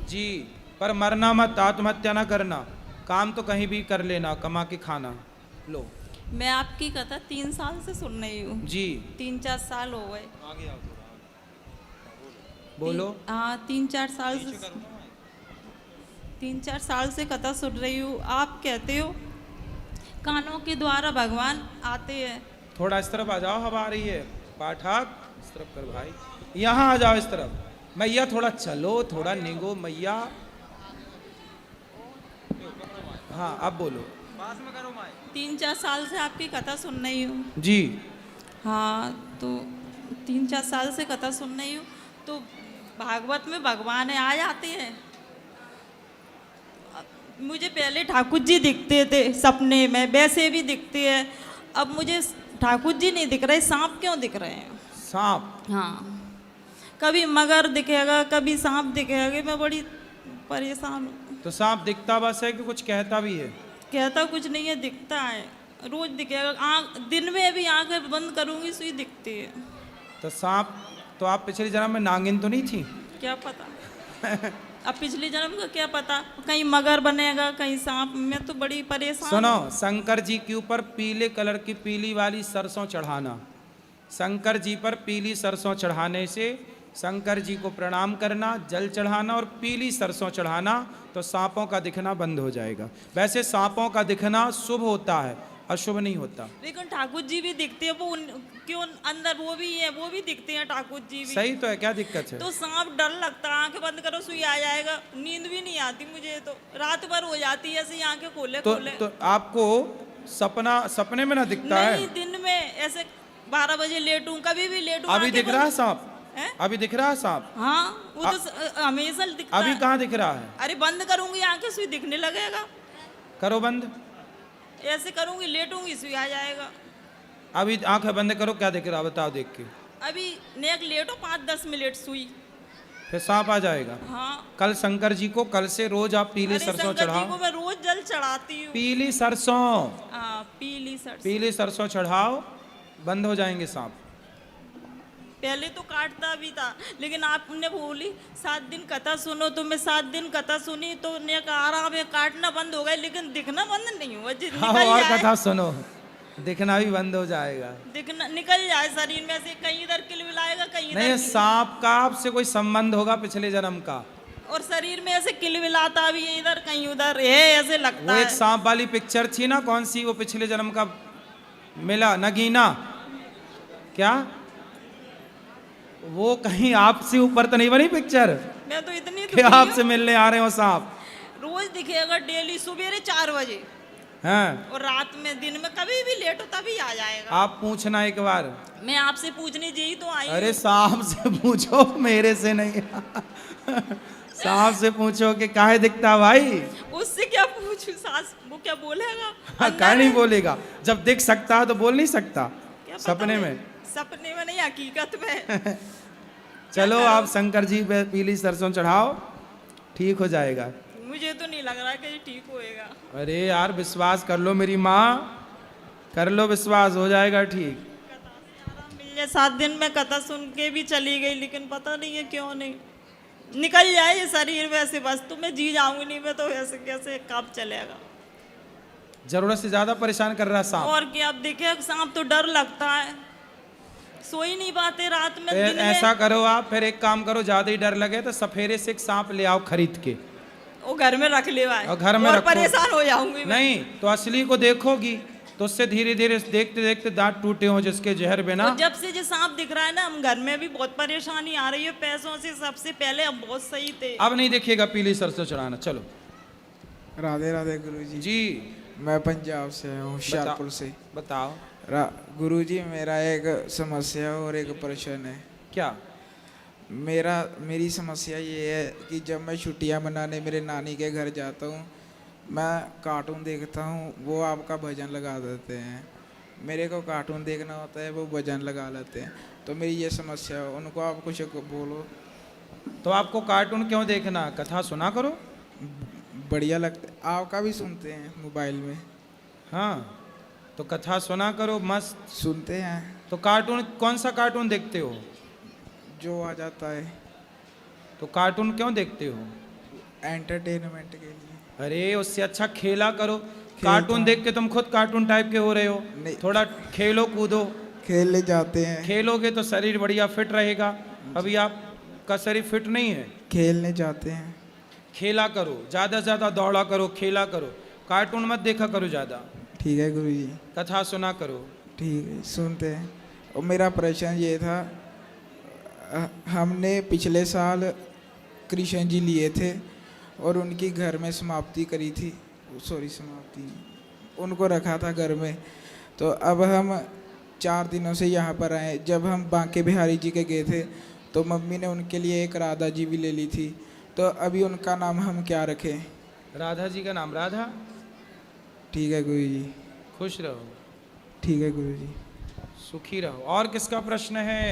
जी, पर मरना मत, आत्महत्या ना करना, काम तो कहीं भी कर लेना, कमा के खाना। लो मैं आपकी कथा 3 साल से सुन रही हूँ। जी, 3-4 साल हो गए। आगे आओ थोड़ा, बोलो। हाँ, 3-4 साल से कथा सुन रही हूँ। आप कहते हो कानों के द्वारा भगवान आते हैं। थोड़ा इस तरफ आ जाओ, हवा आ रही है। पाठक इस तरफ कर भाई, यहाँ आ जाओ इस तरफ। मैया थोड़ा चलो, थोड़ा निगो मैया। हाँ अब बोलो। 3-4 साल से आपकी कथा सुन रही हूँ। जी हाँ, तो 3-4 साल से कथा सुन रही हूँ। तो भागवत में भगवान आ जाते हैं। मुझे पहले ठाकुर जी दिखते थे सपने में, वैसे भी दिखते हैं। अब मुझे ठाकुर जी नहीं दिख रहे, सांप क्यों दिख रहे हैं? सांप। हाँ, कभी मगर दिखेगा, कभी सांप दिखेगा। मैं बड़ी परेशान हूँ। तो सांप दिखता बस है कि कुछ कहता भी है? कहता कुछ नहीं है, दिखता है। रोज दिखेगा। आँख दिन में भी आंखें बंद करूंगी सुई दिखती है। तो सांप, तो आप पिछले जन्म में नागिन तो नहीं थी? क्या पता अब पिछले जन्म का क्या पता, कहीं मगर बनेगा कहीं सांप। मैं तो बड़ी परेशान सुनो, हूँ। शंकर जी के ऊपर पीले कलर की पीली वाली सरसों चढ़ाना। शंकर जी पर पीली सरसों चढ़ाने से शंकर जी को प्रणाम करना, जल चढ़ाना और पीली सरसों चढ़ाना, तो सांपों का दिखना बंद हो जाएगा। वैसे सांपों का दिखना शुभ होता है, अशुभ नहीं होता। लेकिन ठाकुर जी भी दिखते हैं। क्यों अंदर वो भी है, वो भी दिखते हैं ठाकुर जी भी। सही तो है, क्या दिक्कत है? तो सांप डर लगता है। आंखें बंद करो सुई आ जाएगा। नींद भी नहीं आती मुझे, तो रात भर हो जाती है ऐसे आंखें खोले खोले। तो आपको सपने में ना दिखता है? नहीं, दिन में ऐसे 12 बजे लेटूं, कभी भी लेटूं। अभी दिख रहा है सांप? है? अभी दिख रहा है सांप? हाँ, वो तो हमेशा दिखता अभी है। कहाँ दिख रहा है? अरे बंद करूंगी आंखें सुई दिखने लगेगा। करो बंद। ऐसे करूंगी, लेटूंगी सुई आ जाएगा। अभी आंखें बंद करो, क्या दिख रहा बताओ देख के। अभी नेक लेटो 5-10 मिनट सुई। फिर सांप आ जाएगा। हाँ। कल शंकर जी को, कल से रोज आप पीली अरे सरसों शंकर जी चढ़ाओ। को मैं रोज जल चढ़ाती हूँ। पीली सरसों, हाँ, पीली सरसों। पीली सरसों चढ़ाओ, बंद हो जाएंगे सांप। पहले तो काटता भी था, लेकिन आपने बोली 7 दिन कथा सुनो, तो मैं 7 दिन कथा सुनी तो ने कहा आराम है, काटना बंद हो गया, लेकिन दिखना बंद नहीं हुआ। हाँ, और कथा सुनो, दिखना भी बंद हो जाएगा। दिखना निकल जाए शरीर में से, कहीं इधर किलबिलाएगा कहीं नहीं, इधर। सांप का आपसे कोई संबंध होगा पिछले जन्म का। और शरीर में ऐसे किलबिलाता भी है, इधर कहीं उधर है, ऐसे लगता वो है। एक सांप वाली पिक्चर थी ना, कौन सी, वो पिछले जन्म का मिला, नगीना क्या, वो कहीं आपसे ऊपर तो नहीं बनी पिक्चर? मैं तो इतनी कि आपसे मिलने आ रहे हो सांप? रोज दिखेगा डेली सवेरे 4 बजे। हैं? और रात में, दिन में कभी भी लेटो तभी आ जाएगा। आप पूछना एक बार। मैं आपसे पूछने जी तो आई। अरे सांप से पूछो, मेरे से नहीं। सांप से पूछो कि काहे दिखता भाई। उससे क्या पूछूं? सास वो क्या बोलेगा? काहे नहीं बोलेगा, जब दिख सकता है तो बोल नहीं सकता? क्या पता सपने है? में। सपने में नहीं, हकीकत में। चलो आप शंकर जी पे पीली सरसों चढ़ाओ, ठीक हो जाएगा। मुझे तो नहीं लग रहा कि ये ठीक होएगा। अरे यार विश्वास कर लो मेरी माँ, कर लो विश्वास, हो जाएगा ठीक। आराम मिल जाए। 7 दिन में कथा सुन के भी चली गई, लेकिन पता नहीं है क्यों नहीं निकल जाए ये शरीर वैसे, बस तो मैं जी जाऊंगी नहीं। मैं तो ऐसे कैसे कब चलेगा? जरूरत से ज्यादा परेशान कर रहा है सांप। और क्या, अब देखे सांप तो डर लगता है, सो ही नहीं पाते रात में। दिन में ऐसा करो आप, फिर एक काम करो, ज्यादा ही डर लगे तो सफेरे से एक सांप ले आओ खरीद के, वो घर में रख ले और घर में और रखो। परेशान हो जाऊंगी मैं। नहीं तो असली को देखोगी तो उससे धीरे धीरे देखते देखते दांत टूटे हो जिसके जहर बिना। तो जब से जो सांप दिख रहा है ना, हम घर में भी बहुत परेशानी आ रही है पैसों से। सबसे पहले हम बहुत सही थे। अब नहीं देखिएगा पीली सरसों चढ़ाना। चलो। राधे राधे गुरुजी। जी मैं पंजाब से हूँ, होशियारपुर से। बताओ। गुरुजी मेरा एक समस्या और एक प्रश्न है। क्या? मेरी समस्या ये है कि जब मैं छुट्टियाँ मनाने मेरे नानी के घर जाता हूँ, मैं कार्टून देखता हूँ, वो आपका भजन लगा देते हैं। मेरे को कार्टून देखना होता है, वो भजन लगा लेते हैं। तो मेरी ये समस्या है, उनको आप कुछ बोलो। तो आपको कार्टून क्यों देखना, कथा सुना करो। बढ़िया लगता है, आपका भी सुनते हैं मोबाइल में। हाँ तो कथा सुना करो, मस्त सुनते हैं। तो कार्टून, कौन सा कार्टून देखते हो? जो आ जाता है। तो कार्टून क्यों देखते हो? एंटरटेनमेंट के लिए। अरे उससे अच्छा खेला करो। कार्टून देख के तुम खुद कार्टून टाइप के हो रहे हो। नहीं। थोड़ा खेलो कूदो। खेलने जाते हैं। खेलोगे तो शरीर बढ़िया फिट रहेगा। अभी आपका शरीर फिट नहीं है। खेलने जाते हैं। खेला करो, ज़्यादा से ज़्यादा दौड़ा करो, खेला करो। कार्टून मत देखा करो ज़्यादा। ठीक है गुरुजी। कथा सुना करो। ठीक है, सुनते हैं। और मेरा प्रश्न ये था, हमने पिछले साल कृष्ण जी लिए थे और उनकी घर में समाप्ति करी थी। समाप्ति उनको रखा था घर में। तो अब हम 4 दिनों से यहाँ पर आए। जब हम बांके बिहारी जी के गए थे तो मम्मी ने उनके लिए एक राधा जी भी ले ली थी। तो अभी उनका नाम हम क्या रखें? राधा जी का नाम राधा। ठीक है गुरुजी। खुश रहो, ठीक है गुरुजी। सुखी रहो। और किसका प्रश्न है?